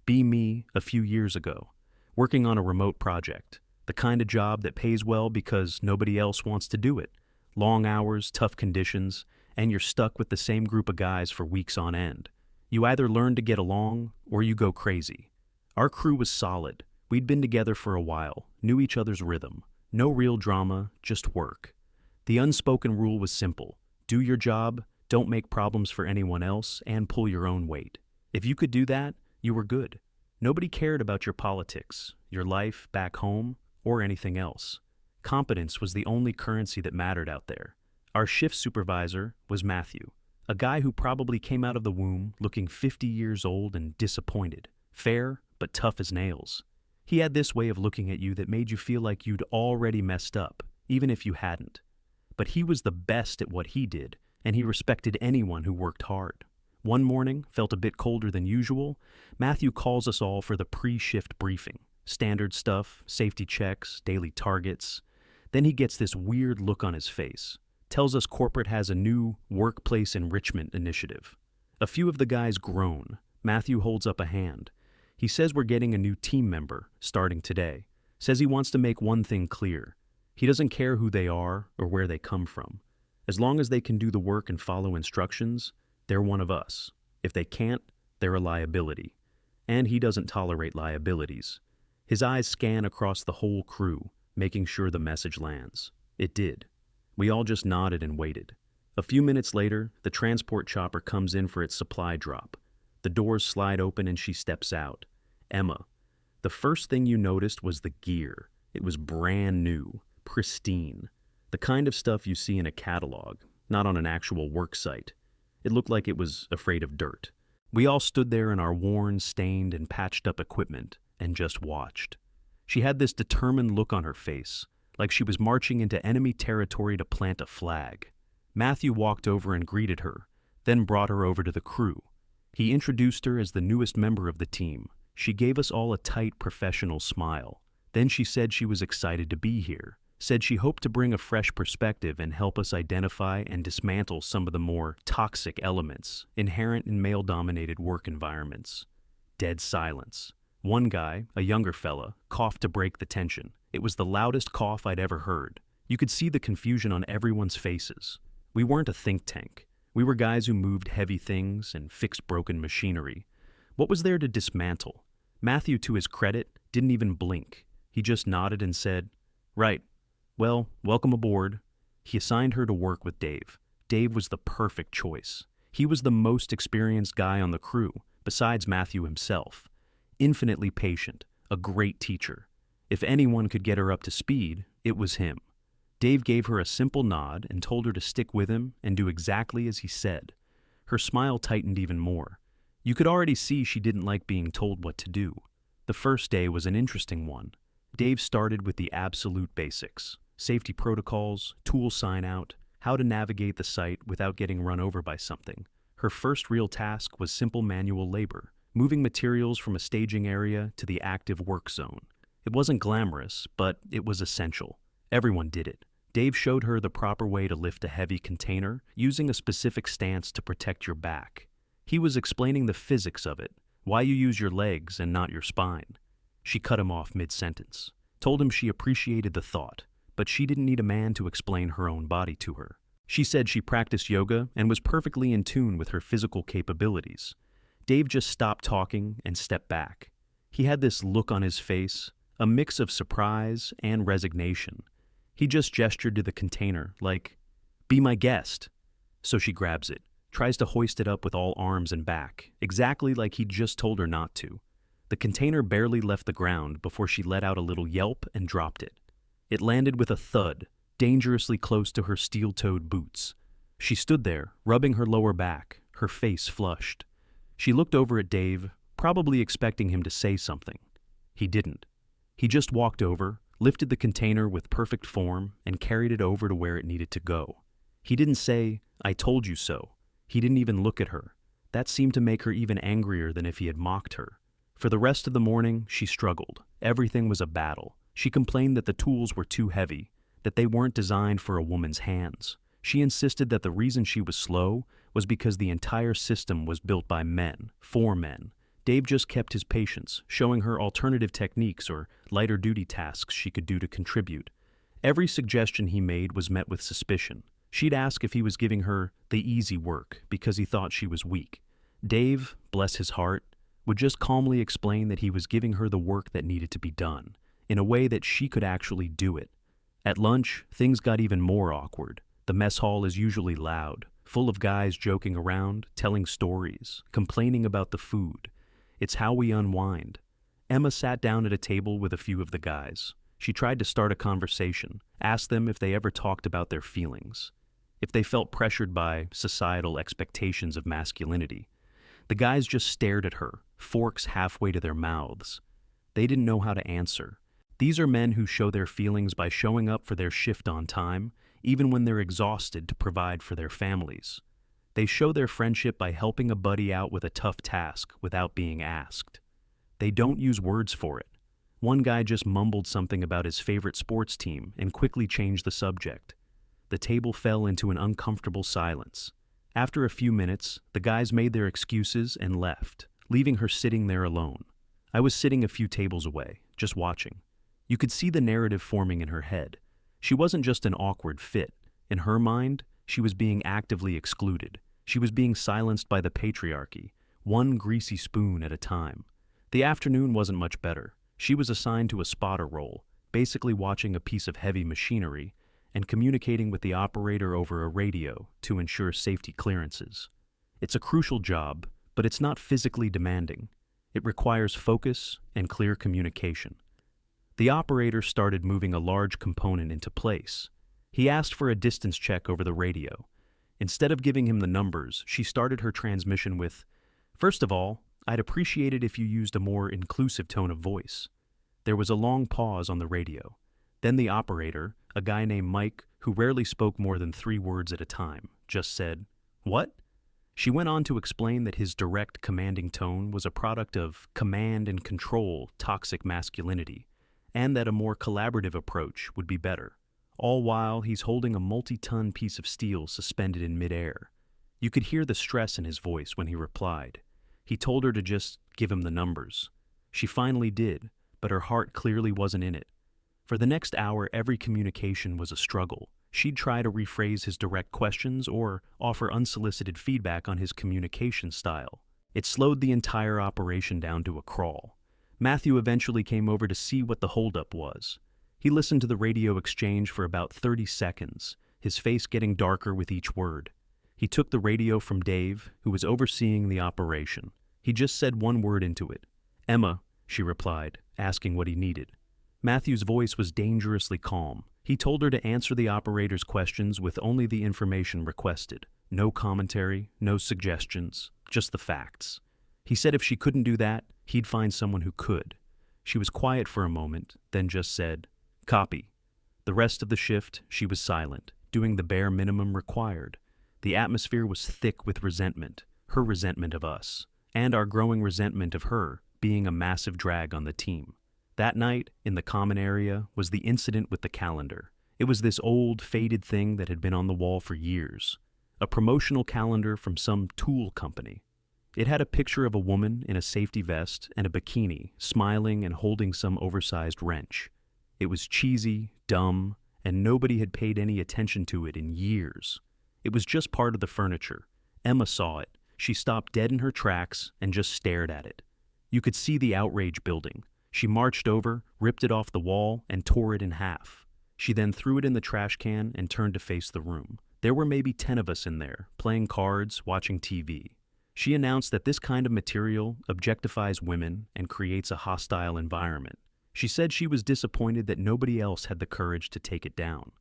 Be me a few years ago, working on a remote project, the kind of job that pays well because nobody else wants to do it. Long hours, tough conditions, and you're stuck with the same group of guys for weeks on end. You either learn to get along or you go crazy. Our crew was solid. We'd been together for a while, knew each other's rhythm. No real drama, just work. The unspoken rule was simple. Do your job, don't make problems for anyone else, and pull your own weight. If you could do that, you were good. Nobody cared about your politics, your life back home, or anything else. Competence was the only currency that mattered out there. Our shift supervisor was Matthew, a guy who probably came out of the womb looking 50 years old and disappointed, fair but tough as nails. He had this way of looking at you that made you feel like you'd already messed up, even if you hadn't. But he was the best at what he did, and he respected anyone who worked hard. One morning, felt a bit colder than usual, Matthew calls us all for the pre-shift briefing. Standard stuff, safety checks, daily targets. Then he gets this weird look on his face. Tells us corporate has a new workplace enrichment initiative. A few of the guys groan. Matthew holds up a hand. He says we're getting a new team member, starting today. Says he wants to make one thing clear. He doesn't care who they are or where they come from. As long as they can do the work and follow instructions, they're one of us. If they can't, they're a liability. And he doesn't tolerate liabilities. His eyes scan across the whole crew, making sure the message lands. It did. We all just nodded and waited. A few minutes later, the transport chopper comes in for its supply drop. The doors slide open and she steps out. Emma. The first thing you noticed was the gear. It was brand new, pristine. The kind of stuff you see in a catalog, not on an actual work site. It looked like it was afraid of dirt. We all stood there in our worn, stained, and patched up equipment and just watched. She had this determined look on her face, like she was marching into enemy territory to plant a flag. Matthew walked over and greeted her, then brought her over to the crew. He introduced her as the newest member of the team. She gave us all a tight, professional smile. Then she said she was excited to be here, said she hoped to bring a fresh perspective and help us identify and dismantle some of the more toxic elements inherent in male-dominated work environments. Dead silence. One guy, a younger fella, coughed to break the tension. It was the loudest cough I'd ever heard. You could see the confusion on everyone's faces. We weren't a think tank. We were guys who moved heavy things and fixed broken machinery. What was there to dismantle? Matthew, to his credit, didn't even blink. He just nodded and said, "Right. Well, welcome aboard." He assigned her to work with Dave. Dave was the perfect choice. He was the most experienced guy on the crew, besides Matthew himself. Infinitely patient, a great teacher. If anyone could get her up to speed, it was him. Dave gave her a simple nod and told her to stick with him and do exactly as he said. Her smile tightened even more. You could already see she didn't like being told what to do. The first day was an interesting one. Dave started with the absolute basics. Safety protocols, tool sign-out, how to navigate the site without getting run over by something. Her first real task was simple manual labor, moving materials from a staging area to the active work zone. It wasn't glamorous, but it was essential. Everyone did it. Dave showed her the proper way to lift a heavy container, using a specific stance to protect your back. He was explaining the physics of it, why you use your legs and not your spine. She cut him off mid-sentence, told him she appreciated the thought, but she didn't need a man to explain her own body to her. She said she practiced yoga and was perfectly in tune with her physical capabilities. Dave just stopped talking and stepped back. He had this look on his face, a mix of surprise and resignation. He just gestured to the container, like, "Be my guest." So she grabs it, tries to hoist it up with all arms and back, exactly like he'd just told her not to. The container barely left the ground before she let out a little yelp and dropped it. It landed with a thud, dangerously close to her steel-toed boots. She stood there, rubbing her lower back, her face flushed. She looked over at Dave, probably expecting him to say something. He didn't. He just walked over, lifted the container with perfect form, and carried it over to where it needed to go. He didn't say, "I told you so." He didn't even look at her. That seemed to make her even angrier than if he had mocked her. For the rest of the morning, she struggled. Everything was a battle. She complained that the tools were too heavy, that they weren't designed for a woman's hands. She insisted that the reason she was slow was because the entire system was built by men, for men. Dave just kept his patience, showing her alternative techniques or lighter-duty tasks she could do to contribute. Every suggestion he made was met with suspicion. She'd ask if he was giving her the easy work because he thought she was weak. Dave, bless his heart, would just calmly explain that he was giving her the work that needed to be done, in a way that she could actually do it. At lunch, things got even more awkward. The mess hall is usually loud, full of guys joking around, telling stories, complaining about the food. It's how we unwind. Emma sat down at a table with a few of the guys. She tried to start a conversation, asked them if they ever talked about their feelings, if they felt pressured by societal expectations of masculinity. The guys just stared at her, forks halfway to their mouths. They didn't know how to answer. These are men who show their feelings by showing up for their shift on time, even when they're exhausted to provide for their families. They show their friendship by helping a buddy out with a tough task without being asked. They don't use words for it. One guy just mumbled something about his favorite sports team and quickly changed the subject. The table fell into an uncomfortable silence. After a few minutes, the guys made their excuses and left, leaving her sitting there alone. I was sitting a few tables away, just watching. You could see the narrative forming in her head. She wasn't just an awkward fit. In her mind, she was being actively excluded. She was being silenced by the patriarchy, one greasy spoon at a time. The afternoon wasn't much better. She was assigned to a spotter role, basically watching a piece of heavy machinery and communicating with the operator over a radio to ensure safety clearances. It's a crucial job, but it's not physically demanding. It requires focus and clear communication. The operator started moving a large component into place. He asked for a distance check over the radio. Instead of giving him the numbers, she started her transmission with, "First of all, I'd appreciate it if you used a more inclusive tone of voice." There was a long pause on the radio. Then the operator, a guy named Mike, who rarely spoke more than 3 words at a time, just said, "What?" She went on to explain that his direct, commanding tone was a product of command and control toxic masculinity, and that a more collaborative approach would be better. All while he's holding a multi-ton piece of steel suspended in midair. You could hear the stress in his voice when he replied. He told her to just give him the numbers. She finally did, but her heart clearly wasn't in it. For the next hour, every communication was a struggle. She'd try to rephrase his direct questions or offer unsolicited feedback on his communication style. It slowed the entire operation down to a crawl. Matthew eventually came over to see what the holdup was. He listened to the radio exchange for about 30 seconds, his face getting darker with each word. He took the radio from Dave, who was overseeing the operation. He just said one word into it. "Emma," she replied, asking what he needed. Matthew's voice was dangerously calm. He told her to answer the operator's questions with only the information requested. No commentary, no suggestions, just the facts. He said if she couldn't do that, he'd find someone who could. She was quiet for a moment, then just said, "Copy." The rest of the shift, she was silent, doing the bare minimum required. The atmosphere was thick with resentment, her resentment of us, and our growing resentment of her being a massive drag on the team. That night, in the common area, was the incident with the calendar. It was this old, faded thing that had been on the wall for years. A promotional calendar from some tool company. It had a picture of a woman in a safety vest and a bikini, smiling and holding some oversized wrench. It was cheesy, dumb, and nobody had paid any attention to it in years. It was just part of the furniture. Emma saw it. She stopped dead in her tracks and just stared at it. You could see the outrage building. She marched over, ripped it off the wall, and tore it in half. She then threw it in the trash can and turned to face the room. There were maybe 10 of us in there, playing cards, watching TV. She announced that this kind of material objectifies women and creates a hostile environment. She said she was disappointed that nobody else had the courage to take it down.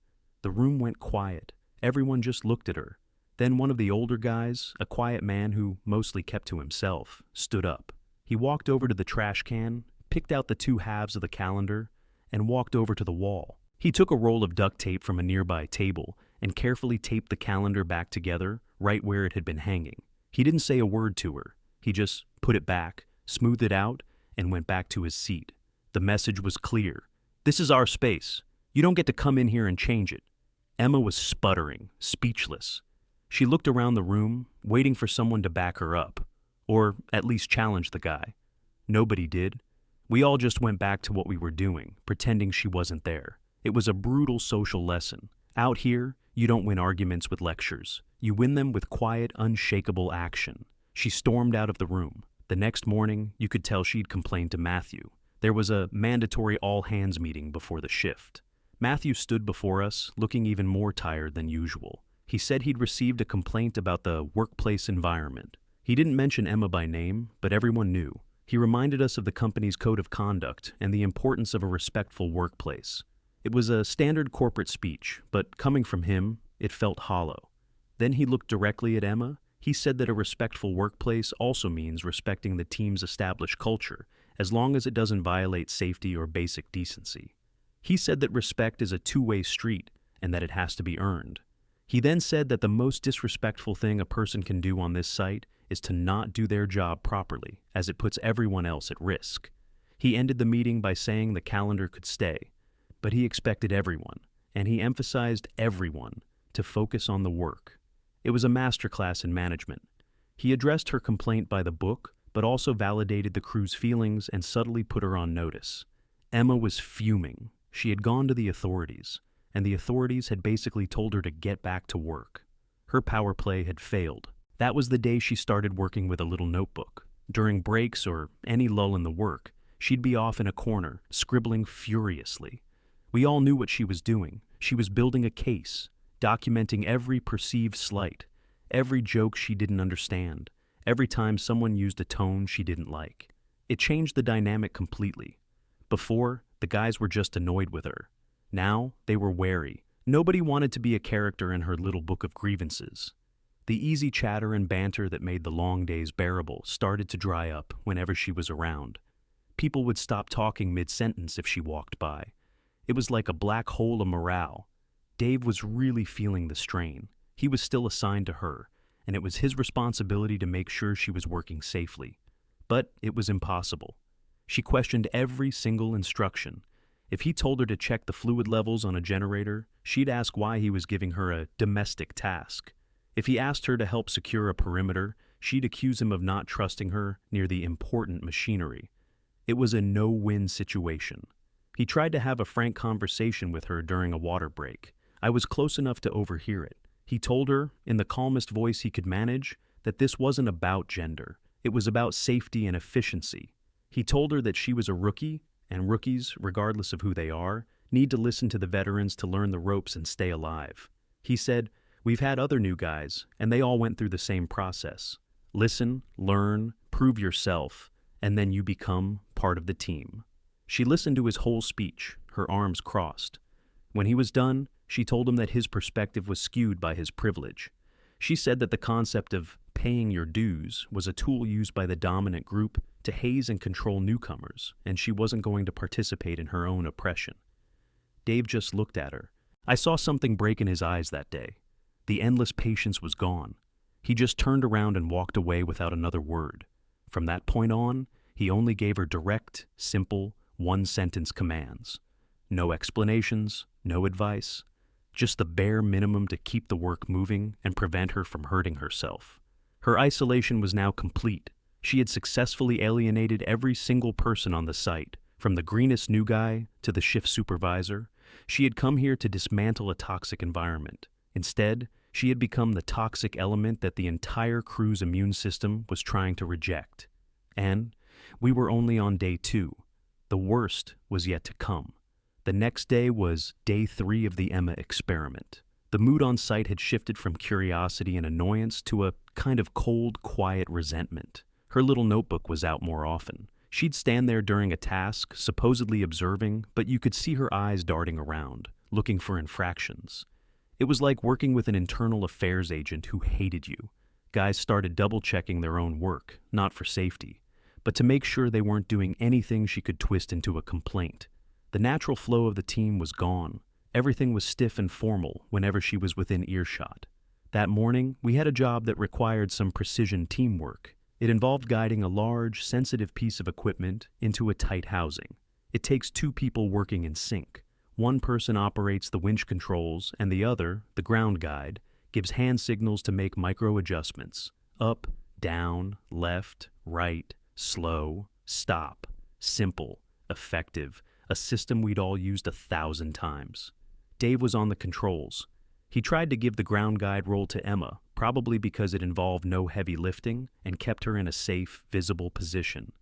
The room went quiet. Everyone just looked at her. Then one of the older guys, a quiet man who mostly kept to himself, stood up. He walked over to the trash can, picked out the 2 halves of the calendar, and walked over to the wall. He took a roll of duct tape from a nearby table and carefully taped the calendar back together right where it had been hanging. He didn't say a word to her. He just put it back, smoothed it out, and went back to his seat. The message was clear. "This is our space. You don't get to come in here and change it." Emma was sputtering, speechless. She looked around the room, waiting for someone to back her up, or at least challenge the guy. Nobody did. We all just went back to what we were doing, pretending she wasn't there. It was a brutal social lesson. Out here, you don't win arguments with lectures. You win them with quiet, unshakable action. She stormed out of the room. The next morning, you could tell she'd complained to Matthew. There was a mandatory all-hands meeting before the shift. Matthew stood before us, looking even more tired than usual. He said he'd received a complaint about the workplace environment. He didn't mention Emma by name, but everyone knew. He reminded us of the company's code of conduct and the importance of a respectful workplace. It was a standard corporate speech, but coming from him, it felt hollow. Then he looked directly at Emma. He said that a respectful workplace also means respecting the team's established culture, as long as it doesn't violate safety or basic decency. He said that respect is a two-way street and that it has to be earned. He then said that the most disrespectful thing a person can do on this site is to not do their job properly, as it puts everyone else at risk. He ended the meeting by saying the calendar could stay, but he expected everyone, and he emphasized everyone, to focus on the work. It was a masterclass in management. He addressed her complaint by the book, but also validated the crew's feelings and subtly put her on notice. Emma was fuming. She had gone to the authorities, and the authorities had basically told her to get back to work. Her power play had failed. That was the day she started working with a little notebook. During breaks or any lull in the work, she'd be off in a corner, scribbling furiously. We all knew what she was doing. She was building a case, documenting every perceived slight, every joke she didn't understand, every time someone used a tone she didn't like. It changed the dynamic completely. Before, the guys were just annoyed with her. Now, they were wary. Nobody wanted to be a character in her little book of grievances. The easy chatter and banter that made the long days bearable started to dry up whenever she was around. People would stop talking mid-sentence if she walked by. It was like a black hole of morale. Dave was really feeling the strain. He was still assigned to her, and it was his responsibility to make sure she was working safely. But it was impossible. She questioned every single instruction. If he told her to check the fluid levels on a generator, she'd ask why he was giving her a domestic task. If he asked her to help secure a perimeter, she'd accuse him of not trusting her near the important machinery. It was a no-win situation. He tried to have a frank conversation with her during a water break. I was close enough to overhear it. He told her, in the calmest voice he could manage, that this wasn't about gender. It was about safety and efficiency. He told her that she was a rookie, and rookies, regardless of who they are, need to listen to the veterans to learn the ropes and stay alive. He said, "We've had other new guys, and they all went through the same process. Listen, learn, prove yourself, and then you become part of the team." She listened to his whole speech, her arms crossed. When he was done, she told him that his perspective was skewed by his privilege. She said that the concept of paying your dues was a tool used by the dominant group to haze and control newcomers, and she wasn't going to participate in her own oppression. Dave just looked at her. I saw something break in his eyes that day. The endless patience was gone. He just turned around and walked away without another word. From that point on, he only gave her direct, simple, one-sentence commands. No explanations, no advice, just the bare minimum to keep the work moving and prevent her from hurting herself. Her isolation was now complete. She had successfully alienated every single person on the site, from the greenest new guy to the shift supervisor. She had come here to dismantle a toxic environment. Instead, she had become the toxic element that the entire crew's immune system was trying to reject. And we were only on day 2. The worst was yet to come. The next day was day 3 of the Emma experiment. The mood on site had shifted from curiosity and annoyance to a kind of cold, quiet resentment. Her little notebook was out more often. She'd stand there during a task, supposedly observing, but you could see her eyes darting around, looking for infractions. It was like working with an internal affairs agent who hated you. Guys started double-checking their own work, not for safety, but to make sure they weren't doing anything she could twist into a complaint. The natural flow of the team was gone. Everything was stiff and formal whenever she was within earshot. That morning, we had a job that required some precision teamwork. It involved guiding a large, sensitive piece of equipment into a tight housing. It takes 2 people working in sync. One person operates the winch controls, and the other, the ground guide, gives hand signals to make micro adjustments. Up, down, left, right, slow, Stop. Simple. Effective. A system we'd all used 1,000 times. Dave was on the controls. He tried to give the ground guide role to Emma, probably because it involved no heavy lifting and kept her in a safe, visible position.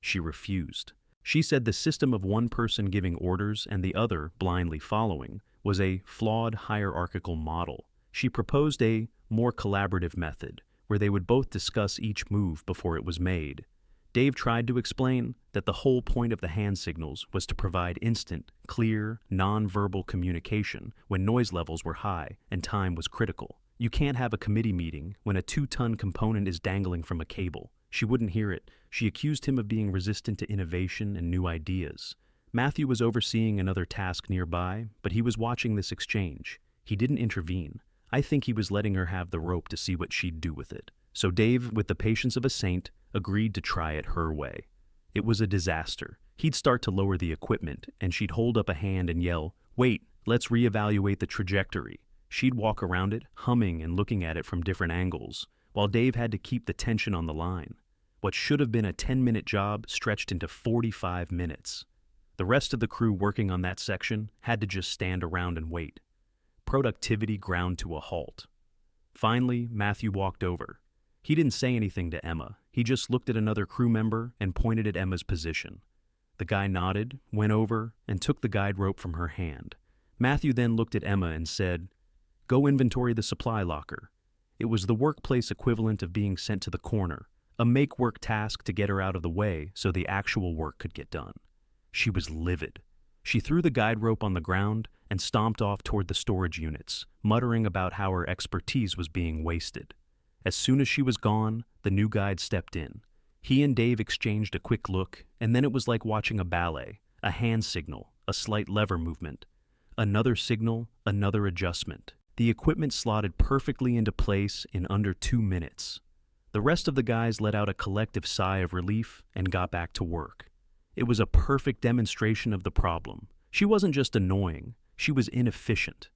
She refused. She said the system of one person giving orders and the other blindly following was a flawed hierarchical model. She proposed a more collaborative method, where they would both discuss each move before it was made. Dave tried to explain that the whole point of the hand signals was to provide instant, clear, non-verbal communication when noise levels were high and time was critical. You can't have a committee meeting when a 2-ton component is dangling from a cable. She wouldn't hear it. She accused him of being resistant to innovation and new ideas. Matthew was overseeing another task nearby, but he was watching this exchange. He didn't intervene. I think he was letting her have the rope to see what she'd do with it. So Dave, with the patience of a saint, agreed to try it her way. It was a disaster. He'd start to lower the equipment, and she'd hold up a hand and yell, "Wait, let's reevaluate the trajectory." She'd walk around it, humming and looking at it from different angles, while Dave had to keep the tension on the line. What should have been a 10-minute job stretched into 45 minutes. The rest of the crew working on that section had to just stand around and wait. Productivity ground to a halt. Finally, Matthew walked over. He didn't say anything to Emma. He just looked at another crew member and pointed at Emma's position. The guy nodded, went over, and took the guide rope from her hand. Matthew then looked at Emma and said, "Go inventory the supply locker." It was the workplace equivalent of being sent to the corner, a make-work task to get her out of the way so the actual work could get done. She was livid. She threw the guide rope on the ground and stomped off toward the storage units, muttering about how her expertise was being wasted. As soon as she was gone, the new guide stepped in. He and Dave exchanged a quick look, and then it was like watching a ballet, a hand signal, a slight lever movement. Another signal, another adjustment. The equipment slotted perfectly into place in under 2 minutes. The rest of the guys let out a collective sigh of relief and got back to work. It was a perfect demonstration of the problem. She wasn't just annoying, she was inefficient.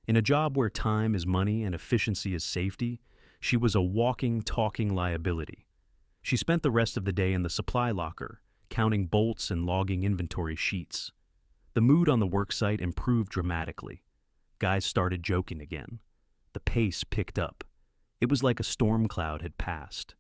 In a job where time is money and efficiency is safety, she was a walking, talking liability. She spent the rest of the day in the supply locker, counting bolts and logging inventory sheets. The mood on the worksite improved dramatically. Guys started joking again. The pace picked up. It was like a storm cloud had passed.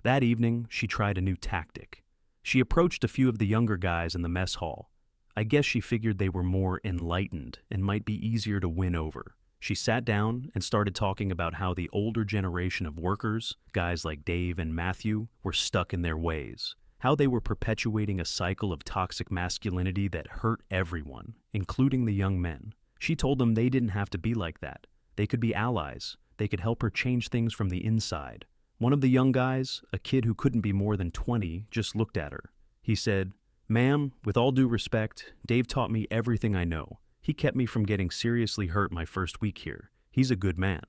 That evening, she tried a new tactic. She approached a few of the younger guys in the mess hall. I guess she figured they were more enlightened and might be easier to win over. She sat down and started talking about how the older generation of workers, guys like Dave and Matthew, were stuck in their ways. How they were perpetuating a cycle of toxic masculinity that hurt everyone, including the young men. She told them they didn't have to be like that. They could be allies. They could help her change things from the inside. One of the young guys, a kid who couldn't be more than 20, just looked at her. He said, "Ma'am, with all due respect, Dave taught me everything I know. He kept me from getting seriously hurt my first week here. He's a good man."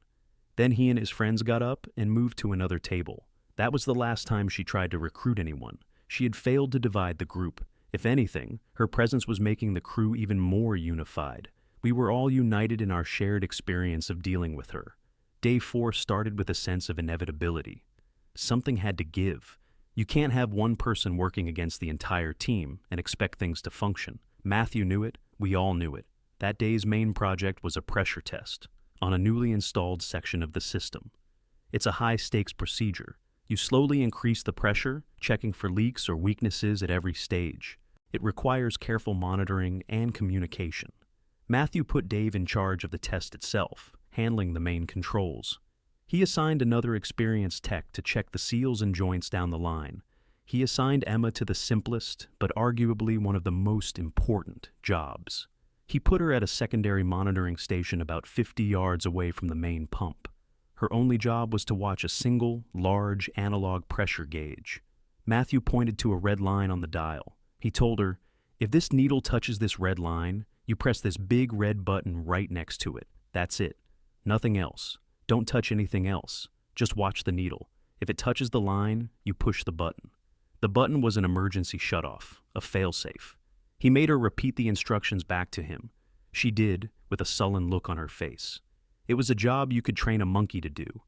Then he and his friends got up and moved to another table. That was the last time she tried to recruit anyone. She had failed to divide the group. If anything, her presence was making the crew even more unified. We were all united in our shared experience of dealing with her. Day 4 started with a sense of inevitability. Something had to give. You can't have one person working against the entire team and expect things to function. Matthew knew it. We all knew it. That day's main project was a pressure test on a newly installed section of the system. It's a high-stakes procedure. You slowly increase the pressure, checking for leaks or weaknesses at every stage. It requires careful monitoring and communication. Matthew put Dave in charge of the test itself, handling the main controls. He assigned another experienced tech to check the seals and joints down the line. He assigned Emma to the simplest, but arguably one of the most important jobs. He put her at a secondary monitoring station about 50 yards away from the main pump. Her only job was to watch a single, large analog pressure gauge. Matthew pointed to a red line on the dial. He told her, "If this needle touches this red line, you press this big red button right next to it. That's it. Nothing else. Don't touch anything else. Just watch the needle. If it touches the line, you push the button." The button was an emergency shutoff, a failsafe. He made her repeat the instructions back to him. She did, with a sullen look on her face. It was a job you could train a monkey to do,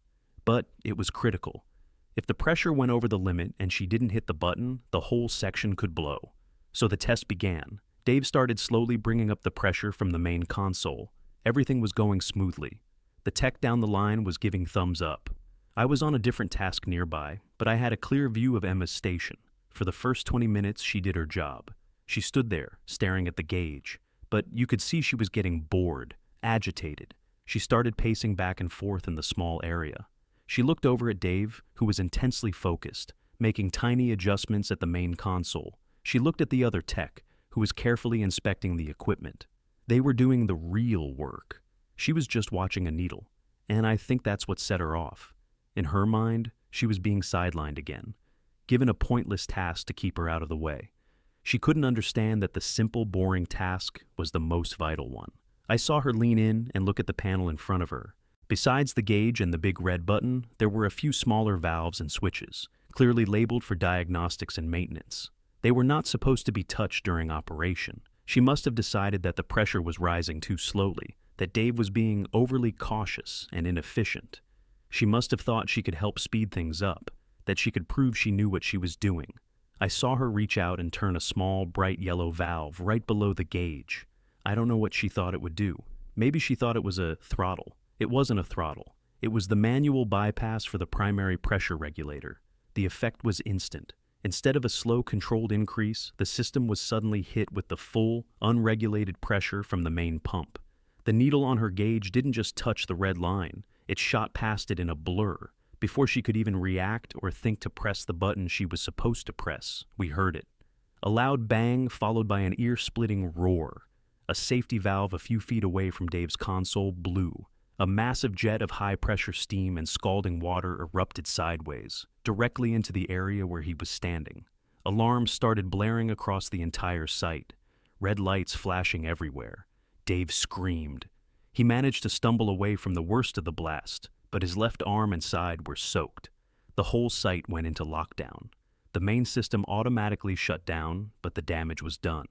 but it was critical. If the pressure went over the limit and she didn't hit the button, the whole section could blow. So the test began. Dave started slowly bringing up the pressure from the main console. Everything was going smoothly. The tech down the line was giving thumbs up. I was on a different task nearby, but I had a clear view of Emma's station. For the first 20 minutes, she did her job. She stood there, staring at the gauge, but you could see she was getting bored, agitated. She started pacing back and forth in the small area. She looked over at Dave, who was intensely focused, making tiny adjustments at the main console. She looked at the other tech, who was carefully inspecting the equipment. They were doing the real work. She was just watching a needle, and I think that's what set her off. In her mind, she was being sidelined again, given a pointless task to keep her out of the way. She couldn't understand that the simple, boring task was the most vital one. I saw her lean in and look at the panel in front of her. Besides the gauge and the big red button, there were a few smaller valves and switches, clearly labeled for diagnostics and maintenance. They were not supposed to be touched during operation. She must have decided that the pressure was rising too slowly, that Dave was being overly cautious and inefficient. She must have thought she could help speed things up, that she could prove she knew what she was doing. I saw her reach out and turn a small, bright yellow valve right below the gauge. I don't know what she thought it would do. Maybe she thought it was a throttle. It wasn't a throttle. It was the manual bypass for the primary pressure regulator. The effect was instant. Instead of a slow, controlled increase, the system was suddenly hit with the full, unregulated pressure from the main pump. The needle on her gauge didn't just touch the red line. It shot past it in a blur. Before she could even react or think to press the button she was supposed to press, we heard it. A loud bang followed by an ear-splitting roar. A safety valve a few feet away from Dave's console blew. A massive jet of high-pressure steam and scalding water erupted sideways, directly into the area where he was standing. Alarms started blaring across the entire site, red lights flashing everywhere. Dave screamed. He managed to stumble away from the worst of the blast, but his left arm and side were soaked. The whole site went into lockdown. The main system automatically shut down, but the damage was done.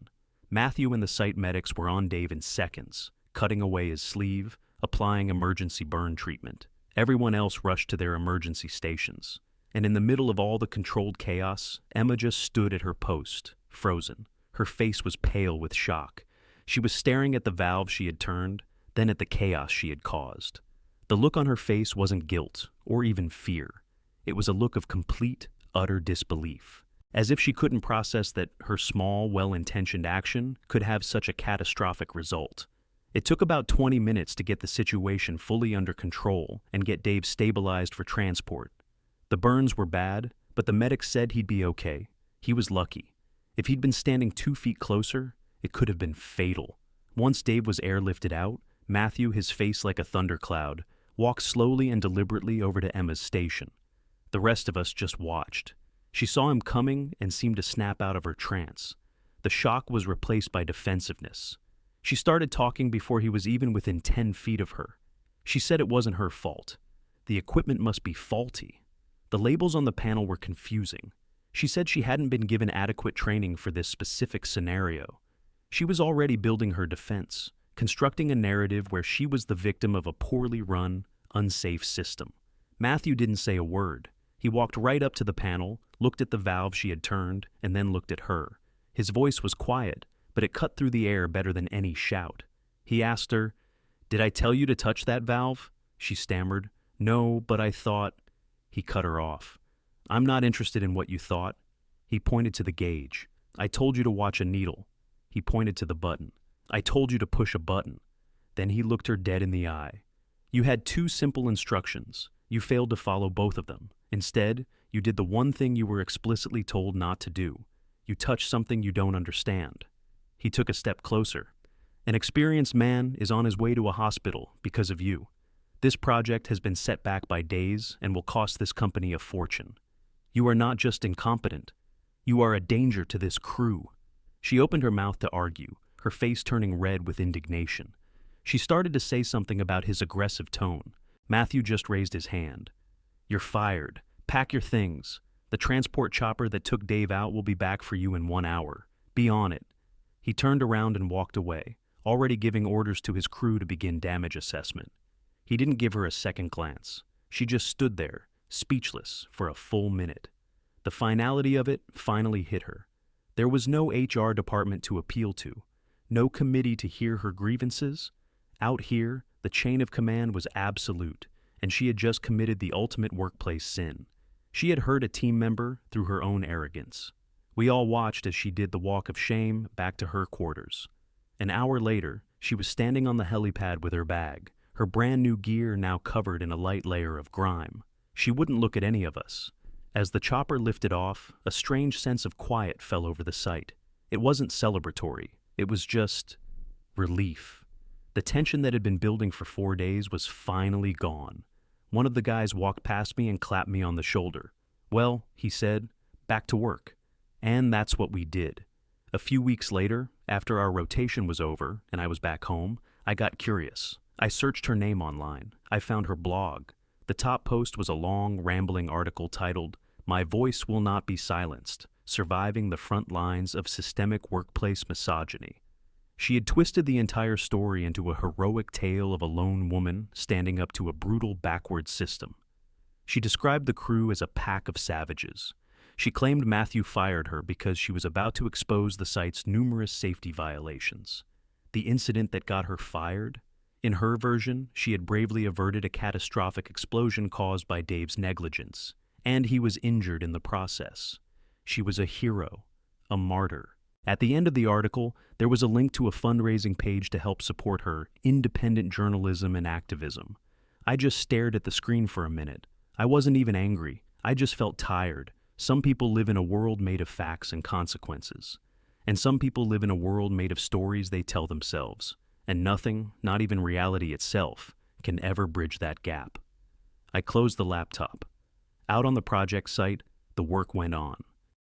Matthew and the site medics were on Dave in seconds, cutting away his sleeve, applying emergency burn treatment. Everyone else rushed to their emergency stations. And in the middle of all the controlled chaos, Emma just stood at her post, frozen. Her face was pale with shock. She was staring at the valve she had turned, then at the chaos she had caused. The look on her face wasn't guilt or even fear. It was a look of complete, utter disbelief, as if she couldn't process that her small, well-intentioned action could have such a catastrophic result. It took about 20 minutes to get the situation fully under control and get Dave stabilized for transport. The burns were bad, but the medics said he'd be okay. He was lucky. If he'd been standing 2 feet closer, it could have been fatal. Once Dave was airlifted out, Matthew, his face like a thundercloud, walked slowly and deliberately over to Emma's station. The rest of us just watched. She saw him coming and seemed to snap out of her trance. The shock was replaced by defensiveness. She started talking before he was even within 10 feet of her. She said it wasn't her fault. The equipment must be faulty. The labels on the panel were confusing. She said she hadn't been given adequate training for this specific scenario. She was already building her defense, constructing a narrative where she was the victim of a poorly run, unsafe system. Matthew didn't say a word. He walked right up to the panel, looked at the valve she had turned, and then looked at her. His voice was quiet, but it cut through the air better than any shout. He asked her, "Did I tell you to touch that valve?" She stammered, "No, but I thought..." He cut her off. "I'm not interested in what you thought." He pointed to the gauge. "I told you to watch a needle." He pointed to the button. "I told you to push a button." Then he looked her dead in the eye. "You had 2 simple instructions. You failed to follow both of them. Instead, you did the one thing you were explicitly told not to do. You touched something you don't understand." He took a step closer. "An experienced man is on his way to a hospital because of you. This project has been set back by days and will cost this company a fortune. You are not just incompetent. You are a danger to this crew." She opened her mouth to argue, her face turning red with indignation. She started to say something about his aggressive tone. Matthew just raised his hand. "You're fired. Pack your things. The transport chopper that took Dave out will be back for you in 1 hour. Be on it." He turned around and walked away, already giving orders to his crew to begin damage assessment. He didn't give her a second glance. She just stood there, speechless for a full minute. The finality of it finally hit her. There was no HR department to appeal to, no committee to hear her grievances. Out here, the chain of command was absolute, and she had just committed the ultimate workplace sin. She had hurt a team member through her own arrogance. We all watched as she did the walk of shame back to her quarters. An hour later, she was standing on the helipad with her bag, her brand new gear now covered in a light layer of grime. She wouldn't look at any of us. As the chopper lifted off, a strange sense of quiet fell over the site. It wasn't celebratory. It was just relief. The tension that had been building for 4 days was finally gone. One of the guys walked past me and clapped me on the shoulder. "Well," he said, "back to work." And that's what we did. A few weeks later, after our rotation was over and I was back home, I got curious. I searched her name online. I found her blog. The top post was a long, rambling article titled, "My Voice Will Not Be Silenced: Surviving the Front Lines of Systemic Workplace Misogyny." She had twisted the entire story into a heroic tale of a lone woman standing up to a brutal backward system. She described the crew as a pack of savages. She claimed Matthew fired her because she was about to expose the site's numerous safety violations. The incident that got her fired? In her version, she had bravely averted a catastrophic explosion caused by Dave's negligence, and he was injured in the process. She was a hero, a martyr. At the end of the article, there was a link to a fundraising page to help support her independent journalism and activism. I just stared at the screen for a minute. I wasn't even angry. I just felt tired. Some people live in a world made of facts and consequences. And some people live in a world made of stories they tell themselves. And nothing, not even reality itself, can ever bridge that gap. I closed the laptop. Out on the project site, the work went on.